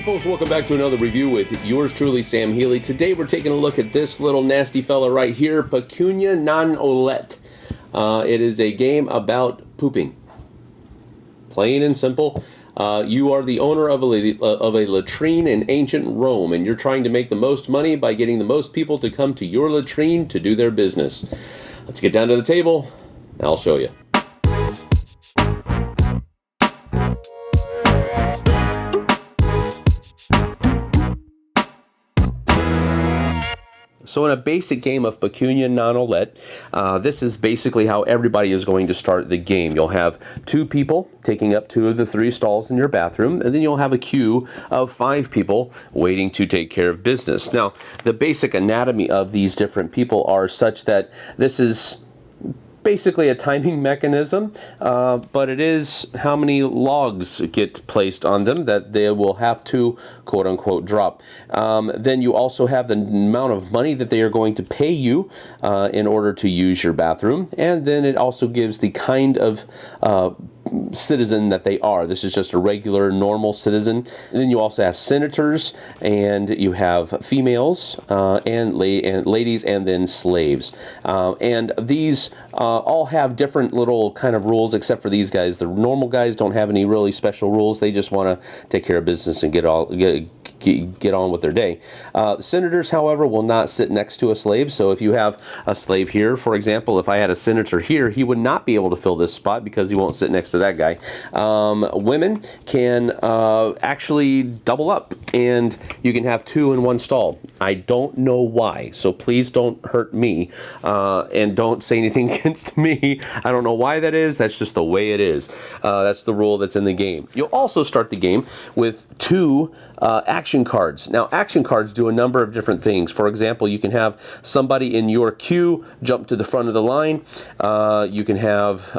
Hey folks, welcome back to another review with yours truly, Sam Healey. Today we're taking a look at this little nasty fella right here, Pecunia non Olet. It is a game about pooping. Plain and simple. You are the owner of a latrine in ancient Rome, and you're trying to make the most money by getting the most people to come to your latrine to do their business. Let's get down to the table, and I'll show you. So in a basic game of Pecunia non Olet, this is basically how everybody is going to start the game. You'll have two people taking up two of the three stalls in your bathroom, and then you'll have a queue of 5 people waiting to take care of business. Now, the basic anatomy of these different people are such that this is basically a timing mechanism, but it is how many logs get placed on them that they will have to quote-unquote drop. Then you also have the amount of money that they are going to pay you in order to use your bathroom, and then it also gives the kind of citizen that they are. This is just a regular, normal citizen. And then you also have senators, and you have females, and ladies, and then slaves. And these all have different little kind of rules, except for these guys. The normal guys don't have any really special rules. They just want to take care of business and get on with their day. Senators, however, will not sit next to a slave. So if you have a slave here, for example, if I had a senator here, he would not be able to fill this spot because he won't sit next to that guy. Women can actually double up, and you can have 2 in one stall. I don't know why, so please don't hurt me, and don't say anything against me. I don't know why that is. That's just the way it is. That's the rule that's in the game. You'll also start the game with 2 action cards. Now, action cards do a number of different things. For example, you can have somebody in your queue jump to the front of the line. You can have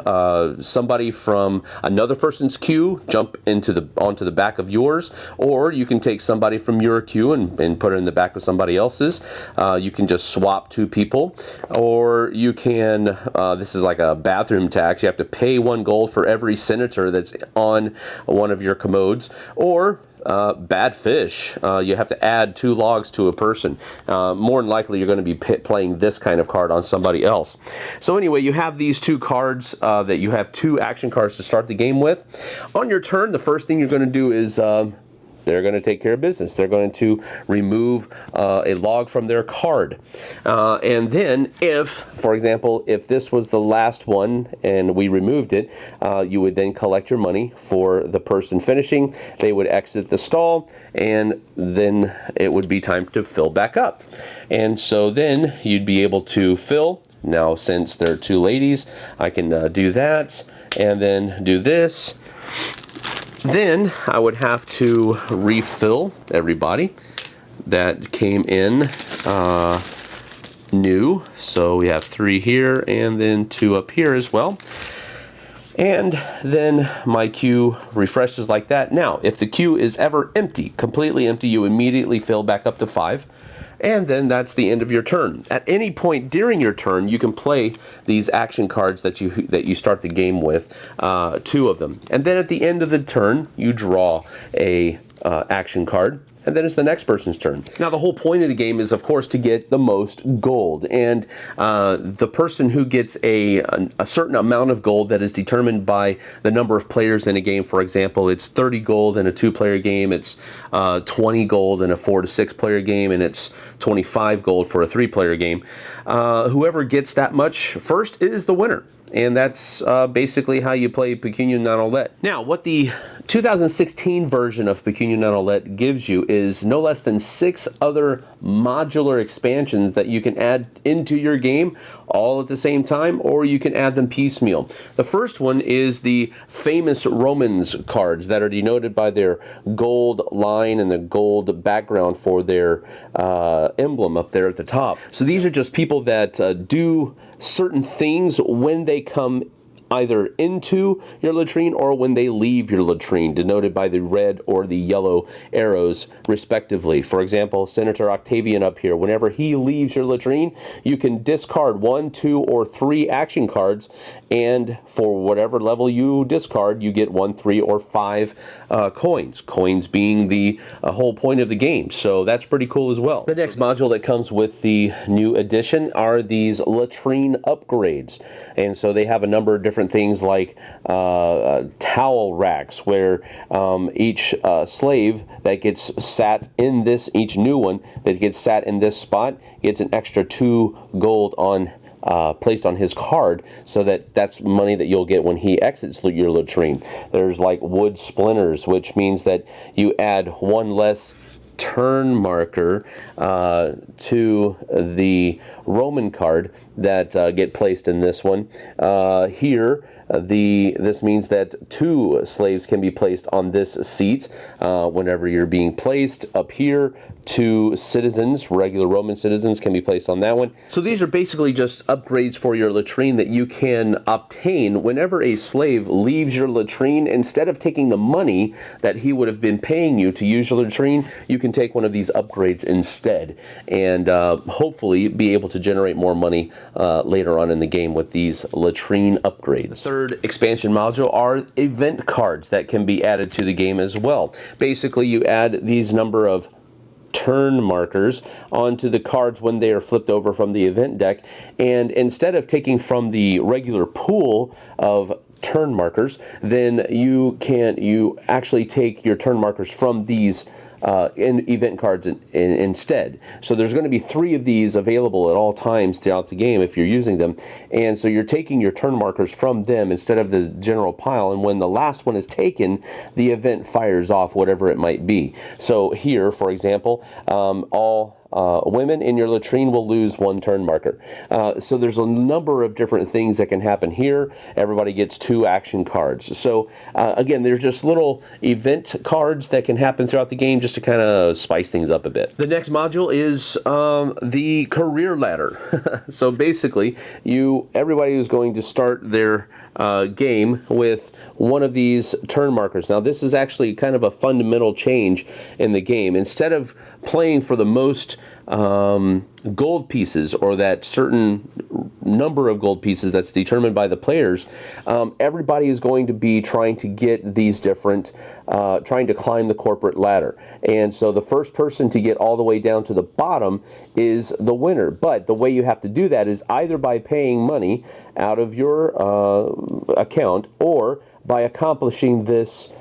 somebody from another person's queue jump onto the back of yours, or you can take somebody from your queue and put it in the back of somebody else's. You can just swap 2 people, or you can, this is like a bathroom tax. You have to pay 1 gold for every senator that's on one of your commodes, or bad fish. You have to add 2 logs to a person. More than likely, you're going to be playing this kind of card on somebody else. So anyway, you have these 2 cards that you have 2 action cards to start the game with. On your turn, the first thing you're going to do is they're going to take care of business. They're going to remove a log from their card. And then if, for example, if this was the last one and we removed it, you would then collect your money for the person finishing. They would exit the stall, and then it would be time to fill back up. And so then you'd be able to fill. Now, since there are 2 ladies, I can do that and then do this. Then I would have to refill everybody that came in new. So we have 3 here and then 2 up here as well. And then my queue refreshes like that. Now, if the queue is ever empty, completely empty, you immediately fill back up to 5. And then that's the end of your turn. At any point during your turn, you can play these action cards that you start the game with, 2 of them. And then at the end of the turn, you draw a action card, and then it's the next person's turn. Now, the whole point of the game is, of course, to get the most gold. And the person who gets a certain amount of gold that is determined by the number of players in a game. For example, it's 30 gold in a 2-player game, it's 20 gold in a 4 to 6 player game, and it's 25 gold for a 3-player game. Whoever gets that much first is the winner. And that's basically how you play Pecunia non Olet. Now, what the 2016 version of Pecunia non Olet gives you is no less than 6 other modular expansions that you can add into your game all at the same time, or you can add them piecemeal. The first one is the famous Romans cards that are denoted by their gold line and the gold background for their emblem up there at the top. So these are just people that do certain things when they come either into your latrine or when they leave your latrine, denoted by the red or the yellow arrows respectively. For example, Senator Octavian up here, whenever he leaves your latrine, you can discard 1, 2, or 3 action cards, and for whatever level you discard, you get 1, 3, or 5 coins. Coins being the whole point of the game, so that's pretty cool as well. The next module that comes with the new edition are these latrine upgrades, and so they have a number of different things like towel racks, where each slave that gets sat in this, each new one that gets sat in this spot gets an extra 2 gold on placed on his card, so that's money that you'll get when he exits your latrine. There's like wood splinters, which means that you add 1 less turn marker to the Roman card that get placed in this one. Here, this means that 2 slaves can be placed on this seat whenever you're being placed. Up here, 2 citizens, regular Roman citizens, can be placed on that one. So these are basically just upgrades for your latrine that you can obtain whenever a slave leaves your latrine. Instead of taking the money that he would have been paying you to use your latrine, you can take one of these upgrades instead, and hopefully be able to generate more money later on in the game with these latrine upgrades. The third expansion module are event cards that can be added to the game as well. Basically, you add these number of turn markers onto the cards when they are flipped over from the event deck, and instead of taking from the regular pool of turn markers, then you actually take your turn markers from these in event cards instead. So there's going to be 3 of these available at all times throughout the game if you're using them, and so you're taking your turn markers from them instead of the general pile, and when the last one is taken, the event fires off whatever it might be. So here, for example, all women in your latrine will lose 1 turn marker. So there's a number of different things that can happen here. Everybody gets 2 action cards. So again, there's just little event cards that can happen throughout the game just to kind of spice things up a bit. The next module is the career ladder. So basically, everybody is going to start their game with one of these turn markers. Now this is actually kind of a fundamental change in the game. Instead of playing for the most gold pieces, or that certain number of gold pieces that's determined by the players, everybody is going to be trying to get these different, trying to climb the corporate ladder. And so the first person to get all the way down to the bottom is the winner. But the way you have to do that is either by paying money out of your account, or by accomplishing this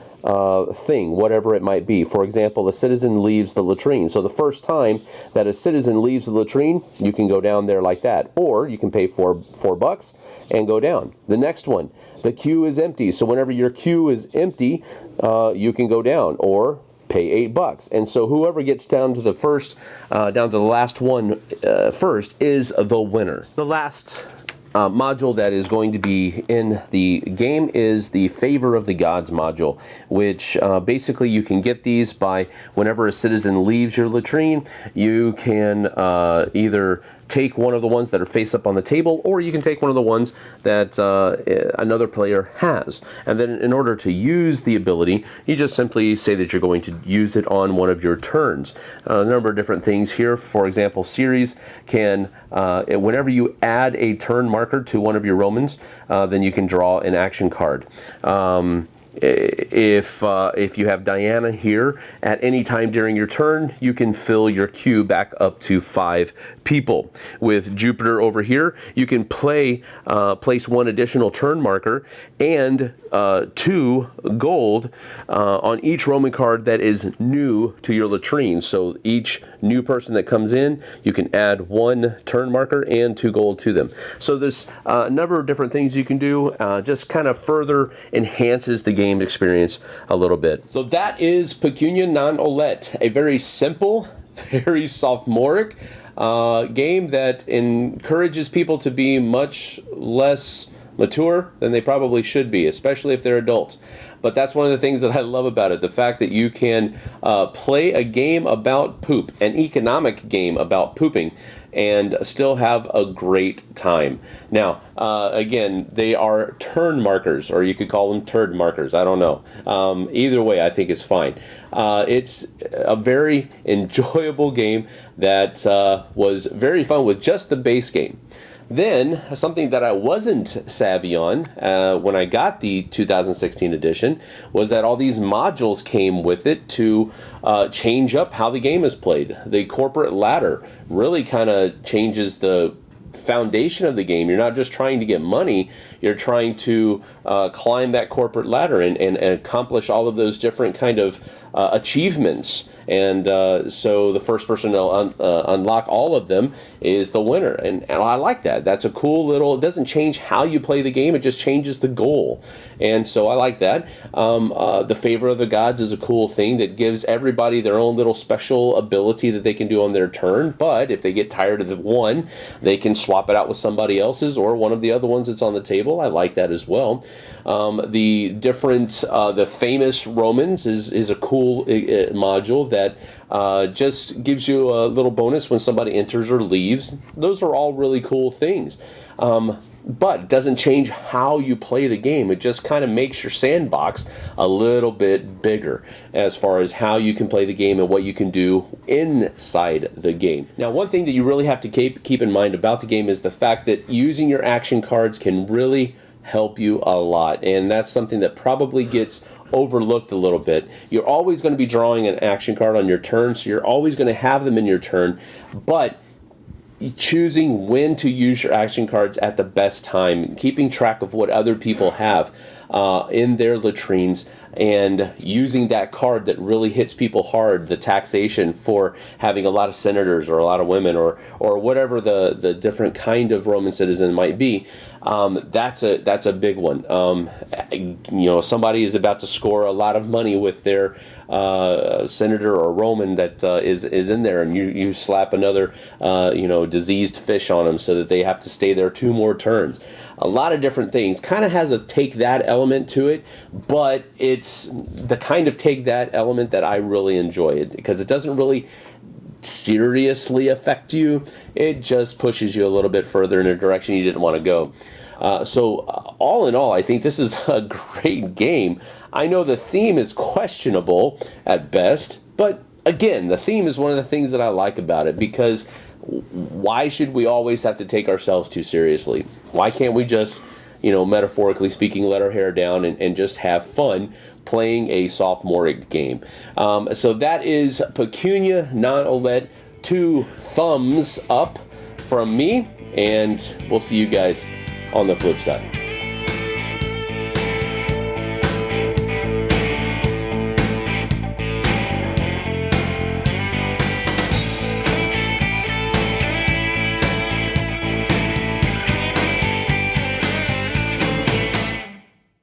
thing, whatever it might be. For example, a citizen leaves the latrine. So the first time that a citizen leaves the latrine, you can go down there like that. Or you can pay four bucks and go down. The next one, the queue is empty. So whenever your queue is empty, you can go down, or pay $8. And so whoever gets down to the first, down to the last one first is the winner. The last module that is going to be in the game is the Favor of the Gods module, which basically you can get these by whenever a citizen leaves your latrine, you can either take one of the ones that are face up on the table, or you can take one of the ones that another player has. And then in order to use the ability, you just simply say that you're going to use it on one of your turns. A number of different things here. For example, Ceres can, whenever you add a turn marker to one of your Romans, then you can draw an action card. If you have Diana here, at any time during your turn, you can fill your queue back up to 5 people. With Jupiter over here, you can place 1 additional turn marker and 2 gold on each Roman card that is new to your latrine. So each new person that comes in, you can add 1 turn marker and 2 gold to them. So there's a number of different things you can do, just kind of further enhances the game experience a little bit. So that is Pecunia non-Olet, a very simple, very sophomoric game that encourages people to be much less mature than they probably should be, especially if they're adults. But that's one of the things that I love about it, the fact that you can play a game about poop, an economic game about pooping, and still have a great time. Now, again, they are turn markers, or you could call them turd markers. I don't know. Either way, I think it's fine. It's a very enjoyable game that was very fun with just the base game. Then, something that I wasn't savvy on when I got the 2016 edition was that all these modules came with it to change up how the game is played. The corporate ladder really kind of changes the foundation of the game. You're not just trying to get money, you're trying to climb that corporate ladder and accomplish all of those different kind of achievements. And so the first person to unlock all of them is the winner. And I like that. That's a cool little, it doesn't change how you play the game, it just changes the goal. And so I like that. The Favor of the Gods is a cool thing that gives everybody their own little special ability that they can do on their turn. But if they get tired of the one, they can swap it out with somebody else's or one of the other ones that's on the table. I like that as well. The famous Romans is a cool module that just gives you a little bonus when somebody enters or leaves. Those are all really cool things. But it doesn't change how you play the game. It just kind of makes your sandbox a little bit bigger as far as how you can play the game and what you can do inside the game. Now, one thing that you really have to keep in mind about the game is the fact that using your action cards can really help you a lot, and that's something that probably gets overlooked a little bit. You're always going to be drawing an action card on your turn, so you're always going to have them in your turn, but choosing when to use your action cards at the best time, keeping track of what other people have in their latrines, and using that card that really hits people hard, the taxation for having a lot of senators or a lot of women or whatever the different kind of Roman citizen might be. That's a big one. Somebody is about to score a lot of money with their senator or Roman that is in there, and you slap another diseased fish on them so that they have to stay there 2 more turns. A lot of different things. Kind of has a take that element to it, but it's the kind of take that element that I really enjoy it, because it doesn't really seriously affect you. It just pushes you a little bit further in a direction you didn't want to go. So all in all, I think this is a great game. I know the theme is questionable at best, but again, the theme is one of the things that I like about it, because why should we always have to take ourselves too seriously? Why can't we just, metaphorically speaking, let our hair down and just have fun playing a sophomoric game? So that is Pecunia non-Olet. 2 thumbs up from me, and we'll see you guys on the flip side.